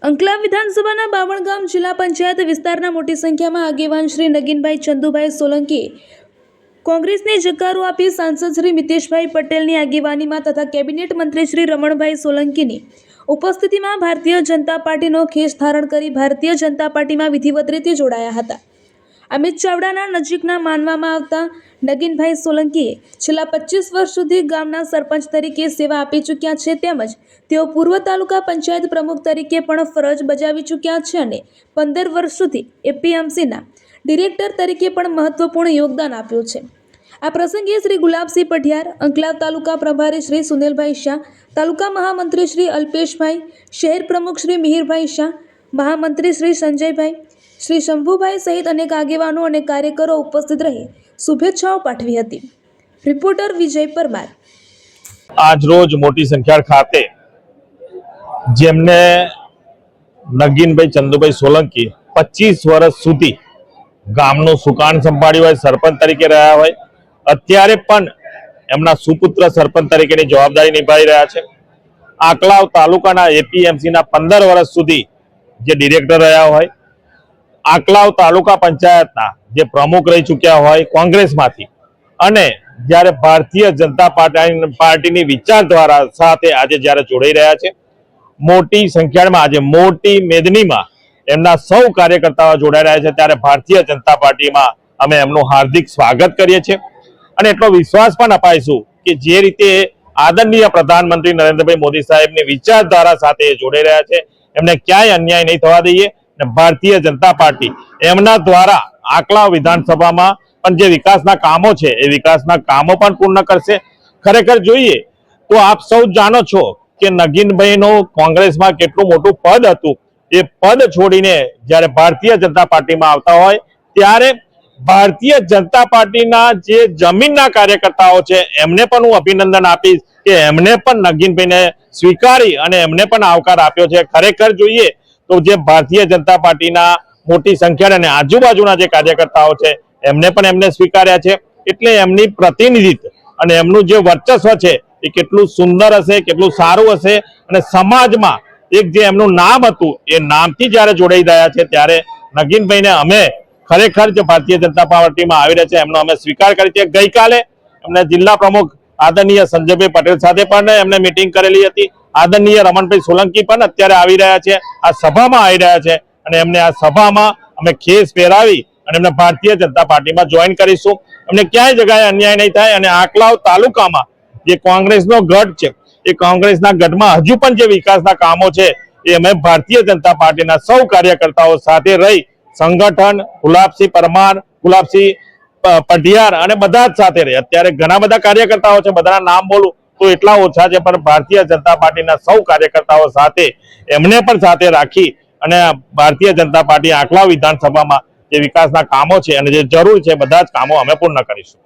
અંકલાવ વિધાનસભાના બાવળગામ જિલ્લા પંચાયત વિસ્તારના મોટી સંખ્યામાં આગેવાન શ્રી નગીનભાઈ ચંદુભાઈ સોલંકીએ કોંગ્રેસને જકારો આપી સાંસદ શ્રી મિતેશભાઈ પટેલની આગેવાનીમાં તથા કેબિનેટ મંત્રી શ્રી રમણભાઈ સોલંકીની ઉપસ્થિતિમાં ભારતીય જનતા પાર્ટીનો ખેસ ધારણ કરી ભારતીય જનતા પાર્ટીમાં વિધિવત રીતે જોડાયા હતા। અમિત ચાવડાના નજીકના માનવામાં આવતા નગીનભાઈ સોલંકીએ છેલ્લા 25 વર્ષ સુધી ગામના સરપંચ તરીકે સેવા આપી ચૂક્યા છે, તેમજ તેઓ પૂર્વ તાલુકા પંચાયત પ્રમુખ તરીકે પણ ફરજ બજાવી ચૂક્યા છે અને 15 વર્ષ સુધી એપીએમસીના ડિરેક્ટર તરીકે પણ મહત્વપૂર્ણ યોગદાન આપ્યું છે। આ પ્રસંગે શ્રી ગુલાબસિંહ પઢિયાર, અંકલાવ તાલુકા પ્રભારી શ્રી સુનિલભાઈ શાહ, તાલુકા મહામંત્રી શ્રી અલ્પેશભાઈ, શહેર પ્રમુખ શ્રી મિહિરભાઈ શાહ, મહામંત્રી શ્રી સંજયભાઈ, શ્રી શંભુભાઈ સહિત અનેક આગેવાનો અને કાર્યકરો ઉપસ્થિત રહી શુભેચ્છાઓ પાઠવી હતી। રિપોર્ટર વિજય પરમાર। આજ રોજ મોટી સંખ્યા ખાતે જેમને નગીનભાઈ ચંદુભાઈ સોલંકી 25 વર્ષ સુધી ગામનું સુકાન સંભાળ્યું હોય, સરપંચ તરીકે રહ્યા હોય, અત્યારે પણ એમના સુપુત્ર સરપંચ તરીકેની જવાબદારી નિભાવી રહ્યા છે। આંકલાવ તાલુકાના એપીએમસીના 15 વર્ષ સુધી જે ડિરેક્ટર રહ્યા હોય, આંકલાવ તાલુકા પંચાયતના જે પ્રમુખ રહી ચૂક્યા હોય કોંગ્રેસમાંથી, અને જ્યારે ભારતીય જનતા પાર્ટીની વિચારધારા સાથે આજે જ્યારે જોડાઈ રહ્યા છે, મોટી સંખ્યામાં આજે મોટી મેદનીમાં એમના સૌ કાર્યકર્તાઓ જોડાઈ રહ્યા છે, ત્યારે ભારતીય જનતા પાર્ટીમાં અમે એમનું હાર્દિક સ્વાગત કરીએ છીએ અને એટલો વિશ્વાસ પણ અપાઈશું કે જે રીતે આદરણીય પ્રધાનમંત્રી નરેન્દ્રભાઈ મોદી સાહેબની વિચારધારા સાથે જોડાઈ રહ્યા છે, એમને ક્યાંય અન્યાય નહીં થવા દઈએ। ભારતીય જનતા પાર્ટી એમના દ્વારા આંકલાવ વિધાનસભામાં પણ જે વિકાસના કામો છે એ વિકાસના કામો પણ પૂર્ણ કરશે। ખરેખર જોઈએ તો આપ સૌ જાણો છો કે નગીનભાઈનું કોંગ્રેસમાં કેટલું મોટું પદ હતું, એ પદ છોડીને જ્યારે ભારતીય જનતા પાર્ટીમાં આવતા હોય ત્યારે ભારતીય જનતા પાર્ટીના જે જમીનના કાર્યકર્તાઓ છે એમને પણ હું અભિનંદન આપીશ કે એમને પણ નગીનભાઈને સ્વીકારી અને એમને પણ આવકાર આપ્યો છે। ખરેખર જોઈએ તો જે ભારતીય જનતા પાર્ટીના મોટી સંખ્યા અને આજુબાજુના જે કાર્યકર્તાઓ છે એમને પણ એમને સ્વીકાર્યા છે, એટલે એમની પ્રતિનિધિત્વ અને એમનું જે વર્ચસ્વ છે એ કેટલું સુંદર હશે, કેટલું સારું હશે, અને સમાજમાં એક જે એમનું નામ હતું એ નામથી જ્યારે જોડાઈ રહ્યા છે ત્યારે નગીનભાઈને અમે ખરેખર જે ભારતીય જનતા પાર્ટીમાં આવી રહ્યા છે એમનો અમે સ્વીકાર કરી છે। ગઈકાલે એમને જિલ્લા પ્રમુખ આદરણીય સંજયભાઈ પટેલ સાથે પણ એમને મીટિંગ કરેલી હતી। આદરણીય રમણભાઈ સોલંકી પણ અત્યારે આવી રહ્યા છે, આ સભામાં આવી રહ્યા છે, અને એમને આ સભામાં અમે ખેસ પહેરાવી અને એમને ભારતીય જનતા પાર્ટીમાં જોઈન કરીશું। એમને ક્યાંય જગ્યાએ અન્યાય નહીં થાય, અને આંકલાવ તાલુકામાં જે કોંગ્રેસનો ગઢ છે એ કોંગ્રેસના ગઢમાં હજુ પણ જે વિકાસના કામો છે એ અમે ભારતીય જનતા પાર્ટીના સૌ કાર્યકર્તાઓ સાથે રહી સંગઠન ગુલાબસિંહ પરમાર, ગુલાબસિંહ પઢિયાર અને બધા જ સાથે રહી, અત્યારે ઘણા બધા કાર્યકર્તાઓ છે, બધાના નામ બોલું તો એટલા ઓછા છે, પણ ભારતીય જનતા પાર્ટીના સૌ કાર્યકર્તાઓ સાથે એમને પણ સાથે રાખી અને ભારતીય જનતા પાર્ટી આંકલાવ વિધાનસભામાં જે વિકાસના કામો છે અને જે જરૂર છે બધા જ કામો અમે પૂર્ણ કરીશું।